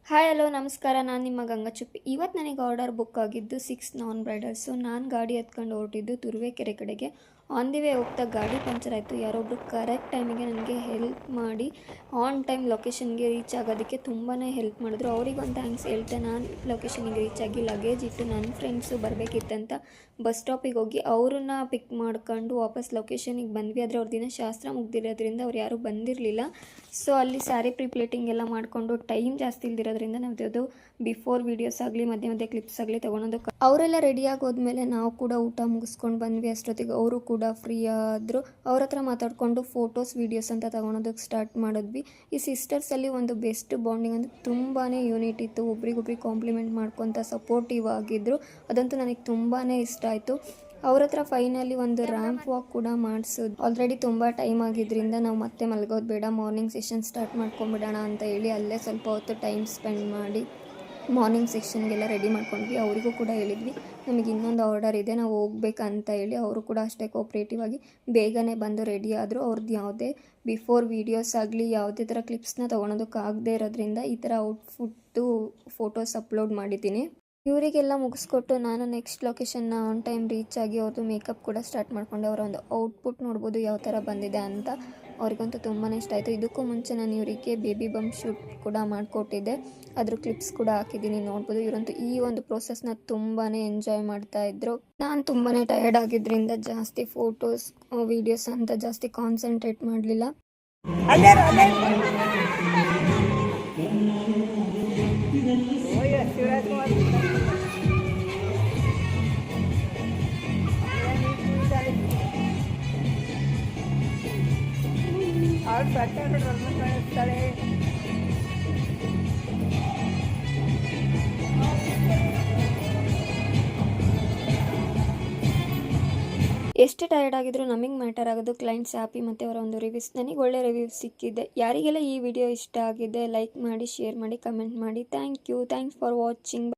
Hi hello ನಮಸ್ಕಾರ. ನಾನು ನಿಮ್ಮ ಗಂಗಚುಪ್ಪಿ. ಇವತ್ತು ನನಗೆ ಆರ್ಡರ್ ಬುಕ್ ಆಗಿದ್ದು 6 ನಾನ್ ಬ್ರೈಡಲ್ಸು. ನಾನು ಗಾಡಿ ಎತ್ಕೊಂಡು ಹೊರಟಿದ್ದು ತುರುವೇಕೆರೆ ಕಡೆಗೆ. ಆನ್ ದಿ ವೇ ಹೋಗ್ತಾ ಗಾಡಿ ಪಂಚರ್ ಆಯಿತು. ಯಾರೊಬ್ಬರು ಕರೆಕ್ಟ್ ಟೈಮಿಗೆ ನನಗೆ ಹೆಲ್ಪ್ ಮಾಡಿ ಆನ್ ಟೈಮ್ ಲೊಕೇಶನ್ಗೆ ರೀಚ್ ಆಗೋದಕ್ಕೆ ತುಂಬಾ ಹೆಲ್ಪ್ ಮಾಡಿದ್ರು. ಅವ್ರಿಗೊಂದು ಥ್ಯಾಂಕ್ಸ್ ಹೇಳ್ತೆ. ನಾನು ಲೊಕೇಶನಿಗೆ ರೀಚ್ ಆಗಿ ಲಗೇಜ್ ಇಟ್ಟು ನನ್ನ ಫ್ರೆಂಡ್ಸು ಬರಬೇಕಿತ್ತಂತ ಬಸ್ ಸ್ಟಾಪಿಗೆ ಹೋಗಿ ಅವ್ರನ್ನ ಪಿಕ್ ಮಾಡ್ಕೊಂಡು ವಾಪಸ್ ಲೊಕೇಶನಿಗೆ ಬಂದ್ವಿ. ಆದರೆ ಅವ್ರ ದಿನ ಶಾಸ್ತ್ರ ಮುಗ್ದಿರೋದ್ರಿಂದ ಅವ್ರು ಯಾರೂ ಬಂದಿರಲಿಲ್ಲ. ಸೊ ಅಲ್ಲಿ ಸ್ಯಾರಿ ಪ್ರಿಪ್ಲೇಟಿಂಗ್ ಎಲ್ಲ ಮಾಡಿಕೊಂಡು ಟೈಮ್ ಜಾಸ್ತಿ ಇಲ್ದಿರೋದ್ರಿಂದ ನಾವು ಅದು ಬಿಫೋರ್ ವೀಡಿಯೋಸ್ ಆಗಲಿ ಮಧ್ಯೆ ಕ್ಲಿಪ್ಸ್ ಆಗಲಿ ತೊಗೊಳೋದಕ್ಕೆ ಅವರೆಲ್ಲ ರೆಡಿಯಾಗಿ ಹೋದ್ಮೇಲೆ ನಾವು ಕೂಡ ಊಟ ಮುಗಿಸ್ಕೊಂಡು ಬಂದ್ವಿ. ಅಷ್ಟೊತ್ತಿಗೆ ಅವರು ಕೂಡ ಫ್ರೀ ಆದರು. ಅವ್ರ ಹತ್ರ ಮಾತಾಡಿಕೊಂಡು ಫೋಟೋಸ್ ವೀಡಿಯೋಸ್ ಅಂತ ತೊಗೊಳೋದಕ್ಕೆ ಸ್ಟಾರ್ಟ್ ಮಾಡಿದ್ವಿ. ಈ ಸಿಸ್ಟರ್ಸಲ್ಲಿ ಒಂದು ಬೆಸ್ಟ್ ಬಾಂಡಿಂಗ್ ಅಂದರೆ ತುಂಬಾ ಯೂನಿಟ್ ಇತ್ತು. ಒಬ್ರಿಗೊಬ್ರಿಗೆ ಕಾಂಪ್ಲಿಮೆಂಟ್ ಮಾಡ್ಕೊತ ಸಪೋರ್ಟಿವ್ ಆಗಿದ್ದರು. ಅದಂತೂ ನನಗೆ ತುಂಬಾ ಇಷ್ಟ ಆಯಿತು. ಅವ್ರ ಹತ್ರ ಫೈನಲಿ ಒಂದು ರ್ಯಾಂಪ್ ವಾಕ್ ಕೂಡ ಮಾಡಿಸೋದು. ಆಲ್ರೆಡಿ ತುಂಬ ಟೈಮ್ ಆಗಿದ್ದರಿಂದ ನಾವು ಮತ್ತೆ ಮಲಗೋದು ಬೇಡ, ಮಾರ್ನಿಂಗ್ ಸೆಷನ್ ಸ್ಟಾರ್ಟ್ ಮಾಡ್ಕೊಂಬಿಡೋಣ ಅಂತ ಹೇಳಿ ಅಲ್ಲೇ ಸ್ವಲ್ಪ ಹೊತ್ತು ಟೈಮ್ ಸ್ಪೆಂಡ್ ಮಾಡಿ ಮಾರ್ನಿಂಗ್ ಸೆಷನ್ಗೆಲ್ಲ ರೆಡಿ ಮಾಡ್ಕೊಂಡ್ವಿ. ಅವರಿಗೂ ಕೂಡ ಹೇಳಿದ್ವಿ ನಮಗೆ ಇನ್ನೊಂದು ಆರ್ಡರ್ ಇದೆ, ನಾವು ಹೋಗ್ಬೇಕಂತ ಹೇಳಿ. ಅವರು ಕೂಡ ಅಷ್ಟೇ ಕೋಪ್ರೇಟಿವ್ ಆಗಿ ಬೇಗನೆ ಬಂದು ರೆಡಿ ಆದರು. ಅವ್ರದ್ದು ಯಾವುದೇ ಬಿಫೋರ್ ವೀಡಿಯೋಸ್ ಆಗಲಿ ಯಾವುದೇ ಥರ ಕ್ಲಿಪ್ಸ್ನ ತೊಗೊಳೋದಕ್ಕಾಗದೇ ಇರೋದ್ರಿಂದ ಈ ಥರ ಔಟ್ಫುಟ್ಟು ಫೋಟೋಸ್ ಅಪ್ಲೋಡ್ ಮಾಡಿದ್ದೀನಿ. ಇವರಿಗೆಲ್ಲ ಮುಗಿಸ್ಕೊಟ್ಟು ನಾನು ನೆಕ್ಸ್ಟ್ ಲೊಕೇಶನ್ನ ಆನ್ ಟೈಮ್ ರೀಚ್ ಆಗಿ ಅವ್ರದ್ದು ಮೇಕಪ್ ಕೂಡ ಸ್ಟಾರ್ಟ್ ಮಾಡಿಕೊಂಡೆ. ಅವರ ಒಂದು ಔಟ್ಪುಟ್ ನೋಡ್ಬೋದು ಯಾವ ಥರ ಬಂದಿದೆ ಅಂತ. ಅವ್ರಿಗಂತೂ ತುಂಬಾ ಇಷ್ಟ ಆಯಿತು. ಇದಕ್ಕೂ ಮುಂಚೆ ನಾನು ಇವರಿಗೆ ಬೇಬಿ ಬಂಪ್ ಶೂಟ್ ಕೂಡ ಮಾಡಿಕೊಟ್ಟಿದ್ದೆ. ಅದ್ರ ಕ್ಲಿಪ್ಸ್ ಕೂಡ ಹಾಕಿದ್ದೀನಿ, ನೋಡ್ಬೋದು. ಇವರಂತೂ ಈ ಒಂದು ಪ್ರೋಸೆಸ್ನ ತುಂಬಾ ಎಂಜಾಯ್ ಮಾಡ್ತಾಯಿದ್ರು. ನಾನು ತುಂಬಾ ಟಯರ್ಡ್ ಆಗಿದ್ದರಿಂದ ಜಾಸ್ತಿ ಫೋಟೋಸ್ ವೀಡಿಯೋಸ್ ಅಂತ ಜಾಸ್ತಿ ಕಾನ್ಸಂಟ್ರೇಟ್ ಮಾಡಲಿಲ್ಲ. ಎಷ್ಟು ಟಯರ್ಡ್ ಆಗಿದ್ರು ನಮಗೆ ಮ್ಯಾಟರ್ ಆಗೋದು ಕ್ಲೈಂಟ್ಸ್ ಹ್ಯಾಪಿ ಮತ್ತು ಅವರ ಒಂದು ರಿವ್ಯೂಸ್. ನನಗೆ ಒಳ್ಳೆ ರಿವ್ಯೂಸ್ ಸಿಕ್ಕಿದೆ. ಯಾರಿಗೆಲ್ಲ ಈ ವಿಡಿಯೋ ಇಷ್ಟ ಆಗಿದೆ ಲೈಕ್ ಮಾಡಿ, ಶೇರ್ ಮಾಡಿ, ಕಮೆಂಟ್ ಮಾಡಿ. Thanks for watching.